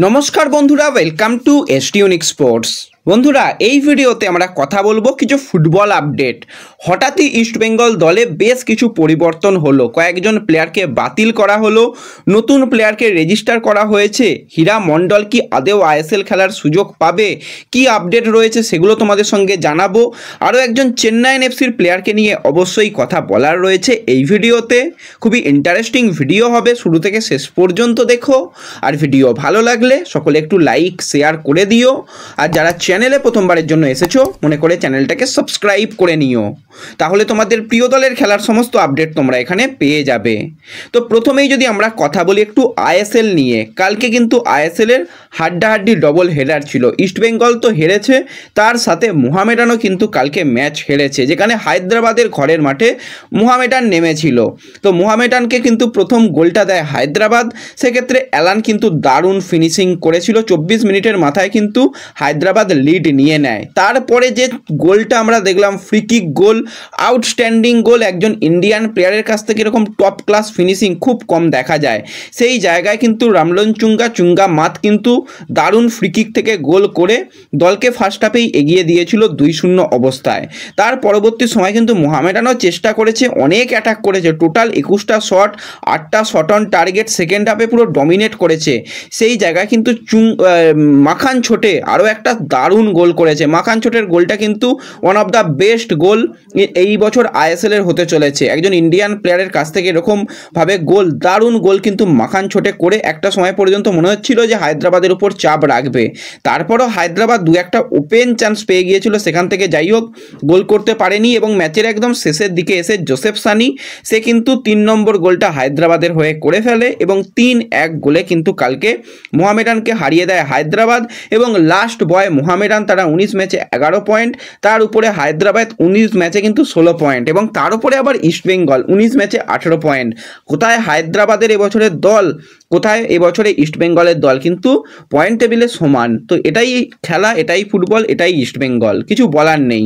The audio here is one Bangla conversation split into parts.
নমস্কার বন্ধুরা, welcome to ST unique sports. বন্ধুরা, এই ভিডিওতে আমরা কথা বলবো কিছু ফুটবল আপডেট। হঠাৎই ইস্টবেঙ্গল দলে বেশ কিছু পরিবর্তন হলো, কয়েকজন প্লেয়ারকে বাতিল করা হলো, নতুন প্লেয়ারকে রেজিস্টার করা হয়েছে। হীরা মণ্ডল কি আদেও আইএসএল খেলার সুযোগ পাবে? কি আপডেট রয়েছে সেগুলো তোমাদের সঙ্গে জানাবো। আরও একজন চেন্নাইন এফসির প্লেয়ারকে নিয়ে অবশ্যই কথা বলার রয়েছে এই ভিডিওতে। খুবই ইন্টারেস্টিং ভিডিও হবে, শুরু থেকে শেষ পর্যন্ত দেখো। আর ভিডিও ভালো লাগলে সকলে একটু লাইক শেয়ার করে দিও। আর যারা চ্যানেলে প্রথমবারের জন্য এসেছো মনে করে চ্যানেলটাকে সাবস্ক্রাইব করে নিও, তাহলে তোমাদের প্রিয় দলের খেলার সমস্ত আপডেট তোমরা এখানে পেয়ে যাবে। তো প্রথমেই যদি আমরা কথা বলি একটু আইএসএল নিয়ে, কালকে কিন্তু আইএসএলের হাড্ডাহাড্ডি ডবল হেডার ছিল। ইস্টবেঙ্গল তো হেরেছে, তার সাথে মোহামেডানও কিন্তু কালকে ম্যাচ হেরেছে, যেখানে হায়দ্রাবাদের ঘরের মাঠে মোহামেডান নেমেছিল। তো মোহামেডানকে কিন্তু প্রথম গোলটা দেয় হায়দ্রাবাদ, সেক্ষেত্রে অ্যালান কিন্তু দারুণ ফিনিশিং করেছিল। 24 মিনিটের মাথায় কিন্তু হায়দ্রাবাদ লিড নিয়ে নেয়। তারপরে যে গোলটা আমরা দেখলাম, ফ্রি কিক গোল, আউটস্ট্যান্ডিং গোল। একজন ইন্ডিয়ান প্লেয়ারের কাছ থেকে এরকম টপ ক্লাস ফিনিশিং খুব কম দেখা যায়। সেই জায়গায় কিন্তু রামলন চুঙ্গা মাত কিন্তু দারুণ ফ্রি কিক থেকে গোল করে দলকে ফার্স্ট হাফেই এগিয়ে দিয়েছিল 2-0 অবস্থায়। তার পরবর্তী সময় কিন্তু মোহামেডানও চেষ্টা করেছে, অনেক অ্যাটাক করেছে, টোটাল 21টা শট, 8টা শট অন টার্গেট, সেকেন্ড হাফে পুরো ডমিনেট করেছে। সেই জায়গায় কিন্তু মাখান ছোটে আরও একটা দারুণ গোল করেছে। মাখান ছোটের গোলটা কিন্তু ওয়ান অফ দ্য বেস্ট গোল এই বছর আইএসএলের হতে চলেছে। একজন ইন্ডিয়ান প্লেয়ারের কাছ থেকে এরকমভাবে গোল, দারুণ গোল কিন্তু মাখান ছোটে করে একটা সময় পর্যন্ত মনে হচ্ছিল যে হায়দ্রাবাদের উপর চাপ রাখবে। তারপরও হায়দ্রাবাদ দু একটা ওপেন চান্স পেয়ে গিয়েছিল, সেখান থেকে যাই হোক গোল করতে পারেনি। এবং ম্যাচের একদম শেষের দিকে এসে জোসেফ সানি সে কিন্তু 3 নম্বর গোলটা হায়দ্রাবাদের হয়ে করে ফেলে এবং 3-1 গোলে কিন্তু কালকে মোহামেডানকে হারিয়ে দেয় হায়দ্রাবাদ। এবং লাস্ট বয় মোহামেডান, তারা 19 ম্যাচে 11 পয়েন্ট, তার উপরে হায়দ্রাবাদ 19 ম্যাচে কিন্তু 16 পয়েন্ট, এবং তার উপরে আবার ইস্টবেঙ্গল 19 ম্যাচে 18 পয়েন্ট। কোথায় হায়দ্রাবাদের এবছরের দল, কোথায় এবছরে ইস্টবেঙ্গলের দল, কিন্তু পয়েন্ট টেবিলে সমান। তো এটাই খেলা, এটাই ফুটবল, এটাই ইস্টবেঙ্গল, কিছু বলার নেই।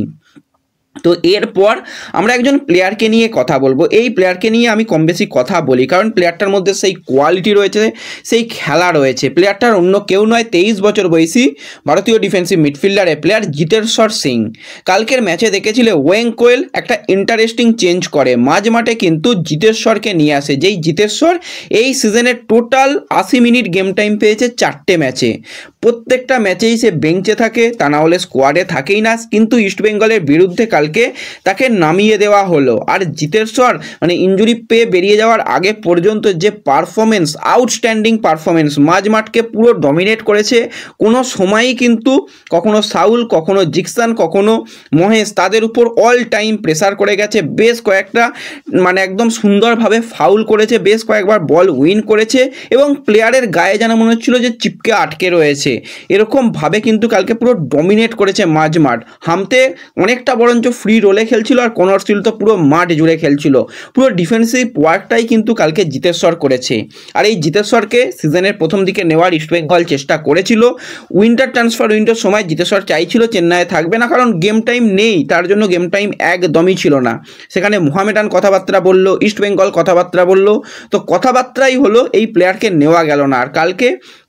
তো এরপর আমরা একজন প্লেয়ারকে নিয়ে কথা বলবো। এই প্লেয়ারকে নিয়ে আমি কম বেশি কথা বলি কারণ প্লেয়ারটার মধ্যে সেই কোয়ালিটি রয়েছে, সেই খেলা রয়েছে। প্লেয়ারটার অন্য কেউ নয়, 23 বছর বয়সী ভারতীয় ডিফেন্সিভ মিডফিল্ডারের প্লেয়ার জিতেশ্বর সিং। কালকের ম্যাচে দেখেছিলে ওয়েং কোয়েল একটা ইন্টারেস্টিং চেঞ্জ করে, মাঝ মাঠে কিন্তু জিতেশ্বরকে নিয়ে আসে। যেই জিতেশ্বর এই সিজনের টোটাল 80 মিনিট গেম টাইম পেয়েছে 4টে ম্যাচে। প্রত্যেকটা ম্যাচেই সে বেঞ্চে থাকে, তা না হলে স্কোয়াডে থাকেই না, কিন্তু ইস্টবেঙ্গলের বিরুদ্ধে কালকে তাকে নামিয়ে দেওয়া হলো। আর জিতেশ্বর মানে ইঞ্জুরি পেয়ে বেরিয়ে যাওয়ার আগে পর্যন্ত যে পারফরমেন্স, আউটস্ট্যান্ডিং পারফরমেন্স, মাঝ মাঠকে পুরো ডমিনেট করেছে। কোনো সময়ই কিন্তু কখনো সাউল, কখনো জিকসন, কখনো মহেশ তাদের উপর অল টাইম প্রেসার করে গেছে। বেশ কয়েকটা মানে একদম সুন্দরভাবে ফাউল করেছে, বেশ কয়েকবার বল উইন করেছে এবং প্লেয়ারের গায়ে যেন মনে হচ্ছিল যে চিপকে আটকে রয়েছে। এরকমভাবে কিন্তু কালকে পুরো ডমিনেট করেছে মাঝ মাঠ। হামতে অনেকটা বরঞ্চ ফ্রি রোলে খেলছিল, আর কনর স্টিল তো পুরো মাঠ জুড়ে খেলছিল। পুরো ডিফেন্সিভ ওয়ার্কটাই কিন্তু কালকে জিতেশ্বর করেছে। আর এই জিতেশ্বরকে সিজনের প্রথম দিকে নেওয়ার ইস্টবেঙ্গল চেষ্টা করেছিল। উইন্টার ট্রান্সফার উইন্ডোর সময় জিতেশ্বর চাইছিল চেন্নাইয়ে থাকবে না, কারণ গেম টাইম নেই, তার জন্য গেম টাইম একদমই ছিল না। সেখানে মোহামেডান কথাবার্তা বলল, ইস্টবেঙ্গল কথাবার্তা বলল, তো কথাবার্তাই হলো এই প্লেয়ারকে নেওয়া গেল না। আর কালকে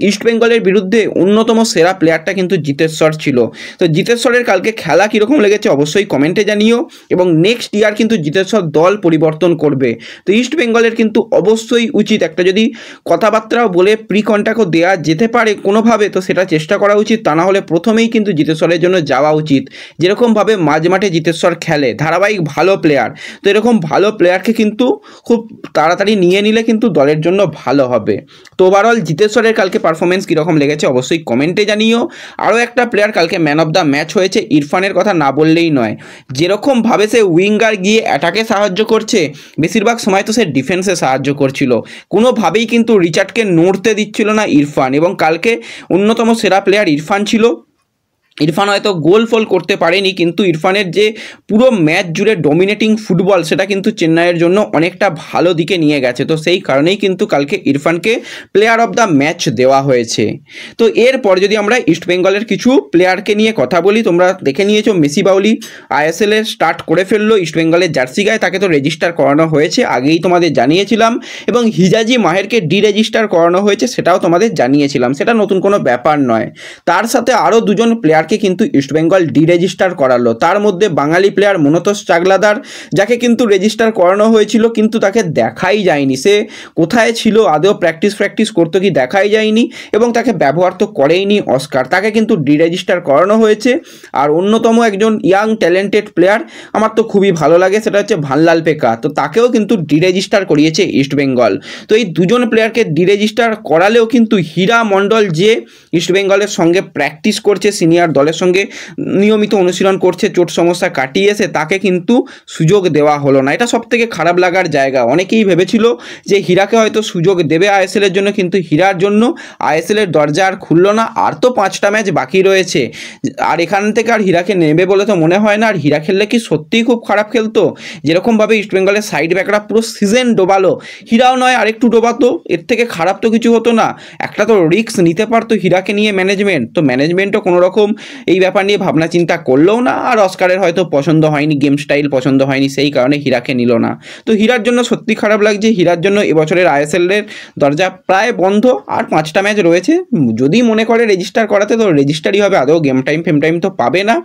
ইস্টবেঙ্গলের বিরুদ্ধে অন্যতম সেরা প্লেয়ারটা কিন্তু জিতেশ্বর ছিল। তো জিতেশ্বরের কালকে খেলা কীরকম লেগেছে অবশ্যই কমেন্টে জানিও। এবং নেক্সট ইয়ার কিন্তু জিতেশ্বর দল পরিবর্তন করবে, তো ইস্ট বেঙ্গলের কিন্তু অবশ্যই উচিত একটা যদি কথাবার্তাও বলে প্রি কন্ট্রাক্টও দেওয়া যেতে পারে কোনোভাবে, তো সেটা চেষ্টা করা উচিত। তা না হলে প্রথমেই কিন্তু জিতেশ্বরের জন্য যাওয়া উচিত। যেরকমভাবে মাঝ মাঠে জিতেশ্বর খেলে, ধারাবাহিক ভালো প্লেয়ার, তো এরকম ভালো প্লেয়ারকে কিন্তু খুব তাড়াতাড়ি নিয়ে নিলে কিন্তু দলের জন্য ভালো হবে। তো ওভারঅল জিতেশ্বরের কালকে পারফরমেন্স কীরকম লেগেছে অবশ্যই কমেন্টে জানিও। আরও একটা প্লেয়ার কালকে ম্যান অফ দ্য ম্যাচ হয়েছে, ইরফানের কথা না বললেই নয়। যেরকমভাবে সে উইঙ্গার গিয়ে অ্যাটাকে সাহায্য করছে, বেশিরভাগ সময় তো সে ডিফেন্সে সাহায্য করছিল, কোনোভাবেই কিন্তু রিচার্ডকে নড়তে দিচ্ছিল না ইরফান। এবং কালকে অন্যতম সেরা প্লেয়ার ইরফান ছিল। ইরফান হয়তো গোল ফোল করতে পারেনি, কিন্তু ইরফানের যে পুরো ম্যাচ জুড়ে ডমিনেটিং ফুটবল সেটা কিন্তু চেন্নাইয়ের জন্য অনেকটা ভালো দিকে নিয়ে গেছে। তো সেই কারণেই কিন্তু কালকে ইরফানকে প্লেয়ার অফ দ্য ম্যাচ দেওয়া হয়েছে। তো এরপর যদি আমরা ইস্টবেঙ্গলের কিছু প্লেয়ারকে নিয়ে কথা বলি, তোমরা দেখে নিয়েছো মেসি বাউলি ISL এর স্টার্ট করে ফেললো ইস্টবেঙ্গলের জার্সি গায়ে, তাকে তো রেজিস্টার করানো হয়েছে, আগেই তোমাদের জানিয়েছিলাম। এবং হিজাজি মাহেরকে রেজিস্টার করানো হয়েছে, সেটাও তোমাদের জানিয়েছিলাম, সেটা নতুন কোনো ব্যাপার নয়। তার সাথে আরও দুজন প্লেয়ারকে কিন্তু ইস্টবেঙ্গল রেজিস্টার করালো। তার মধ্যে বাঙালি প্লেয়ার মনতোষ চাগলাদার, যাকে কিন্তু রেজিস্টার করানো হয়েছিল, কিন্তু তাকে দেখাই যায়নি, সে কোথায় ছিল, আদৌ প্র্যাকটিস করতো কি দেখাই যায়নি, এবং তাকে ব্যবহার তো করেইনি অস্কার, তাকে কিন্তু রেজিস্টার করানো হয়েছে। আর অন্যতম একজন ইয়াং ট্যালেন্টেড প্লেয়ার আমার তো খুবই ভালো লাগে, সেটা হচ্ছে ভানলাল পেকা, তো তাকেও কিন্তু রেজিস্টার করিয়েছে ইস্টবেঙ্গল। তো এই দুজন প্লেয়ারকে রেজিস্টার করালেও কিন্তু হীরা মণ্ডল যে ইস্টবেঙ্গলের সঙ্গে প্র্যাকটিস করছে, সিনিয়র দলের সঙ্গে নিয়মিত অনুশীলন করছে, চোট সমস্যা কাটিয়ে এসে তাকে কিন্তু সুযোগ দেওয়া হলো না। এটা সবথেকে খারাপ লাগার জায়গা। অনেকেই ভেবেছিল যে হীরাকে হয়তো সুযোগ দেবে ISL এর জন্য, কিন্তু হীরার জন্য ISL এর দরজা আর খুললো না। আর তো 5টা ম্যাচ বাকি রয়েছে, আর এখান থেকে আর হীরাকে নেবে বলে তো মনে হয় না। আর হীরা খেললে কি সত্যিই খুব খারাপ খেলতো, যেরকমভাবে ইস্টবেঙ্গলের সাইড ব্যাকরা পুরো সিজন ডোবালো, হীরাও নয় আরেকটু ডোবাতো, এর থেকে খারাপ তো কিছু হতো না। একটা তো রিস্ক নিতে পারতো হীরাকে নিয়ে ম্যানেজমেন্ট, তো ম্যানেজমেন্টও কোনো রকম এই ব্যাপার নিয়ে ভাবনা চিন্তা করলেও না। আর অস্কারের হয়তো পছন্দ হয়নি, গেম স্টাইল পছন্দ হয়নি, সেই কারণে হীরাকে নিল না। তো হীরার জন্য সত্যি খারাপ লাগছে। হীরার জন্য এবছরের ISL এর দরজা প্রায় বন্ধ, আর 5টা ম্যাচ রয়েছে। যদি মনে করে রেজিস্টার করাতে তো রেজিস্টারই হবে, আদৌ গেম টাইম তো পাবে না।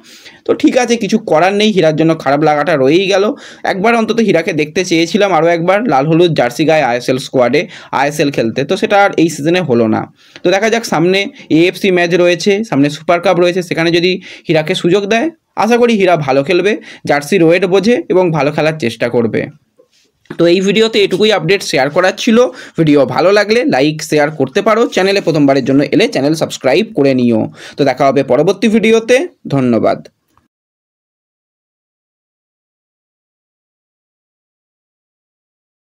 তো ঠিক আছে, কিছু করার নেই, হীরার জন্য খারাপ লাগাটা রয়েই গেল। একবার অন্তত হীরাকে দেখতে চেয়েছিলাম আরও একবার লাল হলুদ জার্সি গায়ে ISL স্কোয়াডে ISL খেলতে, তো সেটা আর এই সিজনে হলো না। তো দেখা যাক, সামনে AFC ম্যাচ রয়েছে, সামনে সুপার কাপ রয়েছে, সেখানে যদি হীরাকে সুযোগ দেয় আশা করি হীরা ভালো খেলবে, জার্সির ওয়েট বোঝে এবং ভালো খেলার চেষ্টা করবে। তো এই ভিডিওতে এটুকুই আপডেট শেয়ার করার ছিল। ভিডিও ভালো লাগলে লাইক শেয়ার করতে পারো, চ্যানেলে প্রথমবারের জন্য এলে চ্যানেল সাবস্ক্রাইব করে নিও। তো দেখা হবে পরবর্তী ভিডিওতে, ধন্যবাদ।